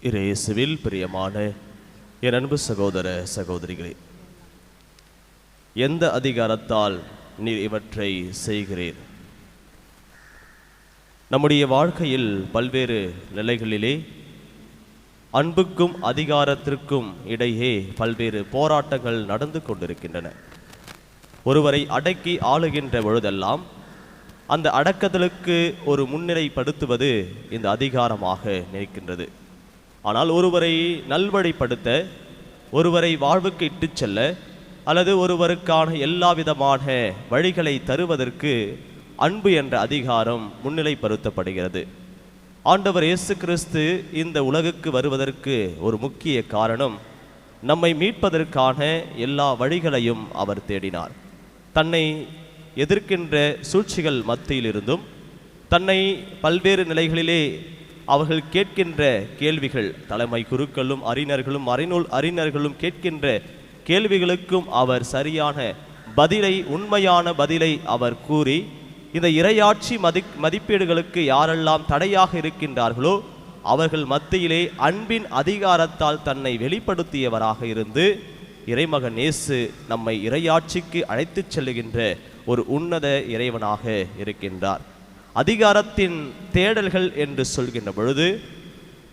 இயேசுவில் பிரியமான என் அன்பு சகோதர சகோதரிகளே, எந்த அதிகாரத்தால் நீர் இவற்றை செய்கிறீர்? நம்முடைய வாழ்க்கையில் பல்வேறு நிலைகளிலே அன்புக்கும் அதிகாரத்திற்கும் இடையே பல்வேறு போராட்டங்கள் நடந்து கொண்டிருக்கின்றன. ஒருவரை அடக்கி ஆளுகின்ற பொழுதெல்லாம் அந்த அடக்குதலுக்கு ஒரு முன்னிலைப்படுத்துவது இந்த அதிகாரமாக நிற்கின்றது. ஆனால் ஒருவரை நல்வழிப்படுத்த, ஒருவரை வாழ்வுக்கு இட்டுச் செல்ல, அல்லது ஒருவருக்கான எல்லா விதமான வழிகளை தருவதற்கு அன்பு என்ற அதிகாரம் முன்னிலைப்படுத்தப்படுகிறது. ஆண்டவர் இயேசு கிறிஸ்து இந்த உலகுக்கு வருவதற்கு ஒரு முக்கிய காரணம், நம்மை மீட்பதற்கான எல்லா வழிகளையும் அவர் தேடினார். தன்னை எதிர்க்கின்ற சூழ்ச்சிகள் மத்தியிலிருந்தும், தன்னை பல்வேறு நிலைகளிலே அவர்கள் கேட்கின்ற கேள்விகள், தலைமை குருக்களும் அறிஞர்களும் மறைநூல் அறிஞர்களும் கேட்கின்ற கேள்விகளுக்கும் அவர் சரியான பதிலை, உண்மையான பதிலை அவர் கூறி, இந்த இறையாட்சி மதிப்பீடுகளுக்கு யாரெல்லாம் தடையாக இருக்கின்றார்களோ அவர்கள் மத்தியிலே அன்பின் அதிகாரத்தால் தன்னை வெளிப்படுத்தியவராக இருந்து, இறைமகன் இயேசு நம்மை இறையாட்சிக்கு அழைத்துச் செல்லுகின்ற ஒரு உன்னத இறைவனாக இருக்கின்றார். அதிகாரத்தின் தேடல்கள் என்று சொல்கின்ற பொழுது,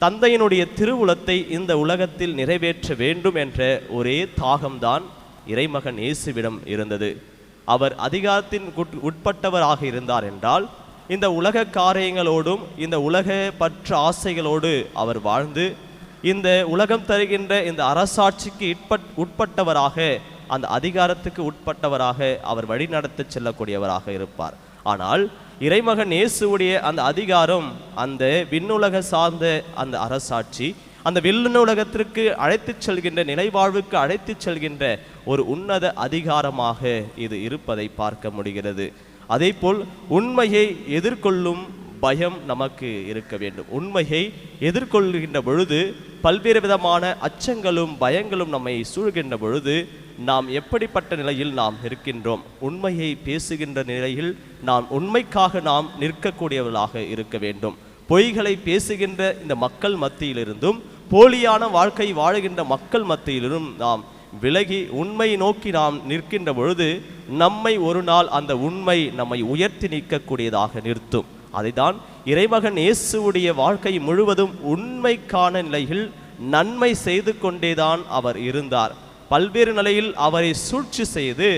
தந்தையினுடைய திருவுளத்தை இந்த உலகத்தில் நிறைவேற்ற வேண்டும் என்ற ஒரே தாகம்தான் இறைமகன் இயேசுவிடம் இருந்தது. அவர் அதிகாரத்தின் உட்பட்டவராக இருந்தார் என்றால், இந்த உலக காரியங்களோடும் இந்த உலக பற்று ஆசைகளோடு அவர் வாழ்ந்து, இந்த உலகம் தருகின்ற இந்த அரசாட்சிக்கு உட்பட்டவராக, அந்த அதிகாரத்துக்கு உட்பட்டவராக அவர் வழிநடத்த செல்லக்கூடியவராக இருப்பார். ஆனால் இறைமகன் இயேசுவுடைய அந்த அதிகாரம், அந்த விண்ணுலக சார்ந்த அந்த அரசாட்சி, அந்த விண்ணுலகத்திற்கு அழைத்துச் செல்கின்ற, நிலைவாழ்வுக்கு அழைத்துச் செல்கின்ற ஒரு உன்னத அதிகாரமாக இது இருப்பதை பார்க்க முடிகிறது. அதேபோல் உண்மையை எதிர்கொள்ளும் பயம் நமக்கு இருக்க வேண்டும். உண்மையை எதிர்கொள்கின்ற பொழுது பல்வேறு விதமான அச்சங்களும் பயங்களும் நம்மை சூழ்கின்ற பொழுது நாம் எப்படிப்பட்ட நிலையில் நாம் இருக்கின்றோம்? உண்மையை பேசுகின்ற நிலையில் நாம் உண்மைக்காக நாம் நிற்கக்கூடியவர்களாக இருக்க வேண்டும். பொய்களை பேசுகின்ற இந்த மக்கள் மத்தியிலிருந்தும், போலியான வாழ்க்கை வாழுகின்ற மக்கள் மத்தியிலிருந்தும் நாம் விலகி உண்மை நோக்கி நாம் நிற்கின்ற பொழுது நம்மை ஒரு நாள் அந்த உண்மை நம்மை உயர்த்தி நிற்கக்கூடியதாக நிறுத்தும். அதைதான் இறைமகன் இயேசுவுடைய வாழ்க்கை முழுவதும் உண்மைக்கான நிலையில் நன்மை செய்து கொண்டேதான் அவர் இருந்தார். பல்வேறு நிலையில் அவரை சூழ்ச்சி செய்து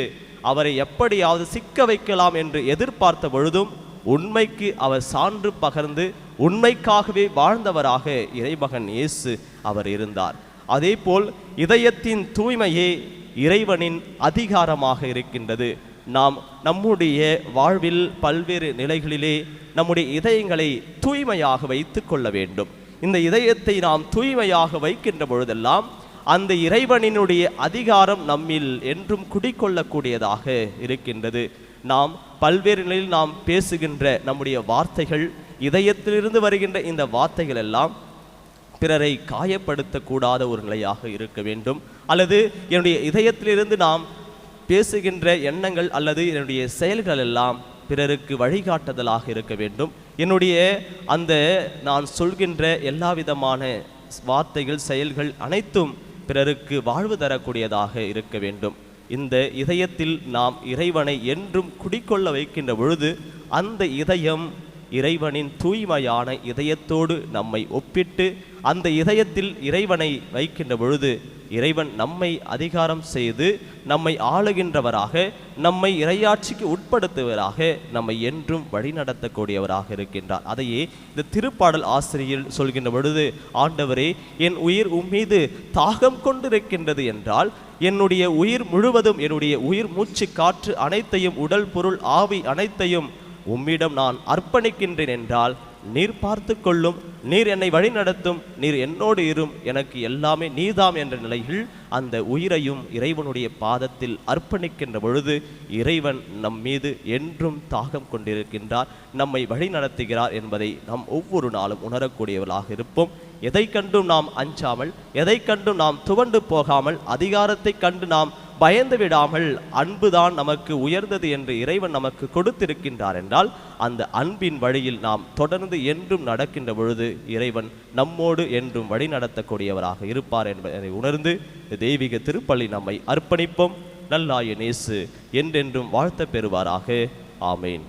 அவரை எப்படியாவது சிக்க வைக்கலாம் என்று எதிர்பார்த்த பொழுதும் உண்மைக்கு அவர் சான்று பகர்ந்து உண்மைக்காகவே வாழ்ந்தவராக இறைமகன் இயேசு அவர் இருந்தார். அதேபோல் இதயத்தின் தூய்மையே இறைவனின் அதிகாரமாக இருக்கின்றது. நாம் நம்முடைய வாழ்வில் பல்வேறு நிலைகளிலே நம்முடைய இதயங்களை தூய்மையாக வைத்து கொள்ள வேண்டும். இந்த இதயத்தை நாம் தூய்மையாக வைக்கின்ற பொழுதெல்லாம் அந்த இறைவனினுடைய அதிகாரம் நம்மில் என்றும் குடிக்கொள்ளக்கூடியதாக இருக்கின்றது. நாம் பல்வேறு நிலையில் நாம் பேசுகின்ற நம்முடைய வார்த்தைகள், இதயத்திலிருந்து வருகின்ற இந்த வார்த்தைகள் எல்லாம் பிறரை காயப்படுத்தக்கூடாத ஒரு நிலையாக இருக்க வேண்டும். அல்லது என்னுடைய இதயத்திலிருந்து நாம் பேசுகின்ற எண்ணங்கள் அல்லது என்னுடைய செயல்கள் எல்லாம் பிறருக்கு வழிகாட்டுதலாக இருக்க வேண்டும். என்னுடைய அந்த நான் சொல்கின்ற எல்லா விதமான வார்த்தைகள், செயல்கள் அனைத்தும் பிறருக்கு வாழ்வு தரக்கூடியதாக இருக்க வேண்டும். இந்த இதயத்தில் நாம் இறைவனை என்றும் குடிக்கொள்ள வைக்கின்ற பொழுது அந்த இதயம் இறைவனின் தூய்மையான இதயத்தோடு நம்மை ஒப்பிட்டு அந்த இதயத்தில் இறைவனை வைக்கின்ற பொழுது இறைவன் நம்மை அதிகாரம் செய்து நம்மை ஆளுகின்றவராக, நம்மை இறையாட்சிக்கு உட்படுத்துவராக, நம்மை என்றும் வழிநடத்தக்கூடியவராக இருக்கின்றார். அதையே இந்த திருப்பாடல் ஆசிரியர் சொல்கின்ற பொழுது, ஆண்டவரே என் உயிர் உம்மீது தாகம் கொண்டிருக்கின்றது என்றால், என்னுடைய உயிர் முழுவதும், என்னுடைய உயிர் மூச்சு காற்று அனைத்தையும், உடல் பொருள் ஆவி அனைத்தையும் உம்மிடம் நான் அர்ப்பணிக்கின்றேன் என்றால், நீர் பார்த்து கொள்ளும், நீர் என்னை வழி நடத்தும், நீர் என்னோடு இரும், எனக்கு எல்லாமே நீதாம் என்ற நிலையில் அந்த உயிரையும் இறைவனுடைய பாதத்தில் அர்ப்பணிக்கின்ற பொழுது இறைவன் நம் மீது என்றும் தாகம் கொண்டிருக்கின்றார், நம்மை வழி நடத்துகிறார் என்பதை நாம் ஒவ்வொரு நாளும் உணரக்கூடியவர்களாக இருப்போம். எதை கண்டும் நாம் அஞ்சாமல், எதை கண்டும் நாம் துவண்டு போகாமல், அதிகாரத்தை கண்டு நாம் பயந்து விடாமல் அன்புதான் நமக்கு உயர்ந்தது என்று இறைவன் நமக்கு கொடுத்திருக்கின்றார் என்றால் அந்த அன்பின் வழியில் நாம் தொடர்ந்து என்றும் நடக்கின்ற பொழுது இறைவன் நம்மோடு என்றும் வழி நடத்தக்கூடியவராக இருப்பார் என்பதை உணர்ந்து தெய்வீக திருப்பலி நம்மை அர்ப்பணிப்போம். நல்லாய நேசு என்றென்றும் வாழ்த்த பெறுவாராக. ஆமேன்.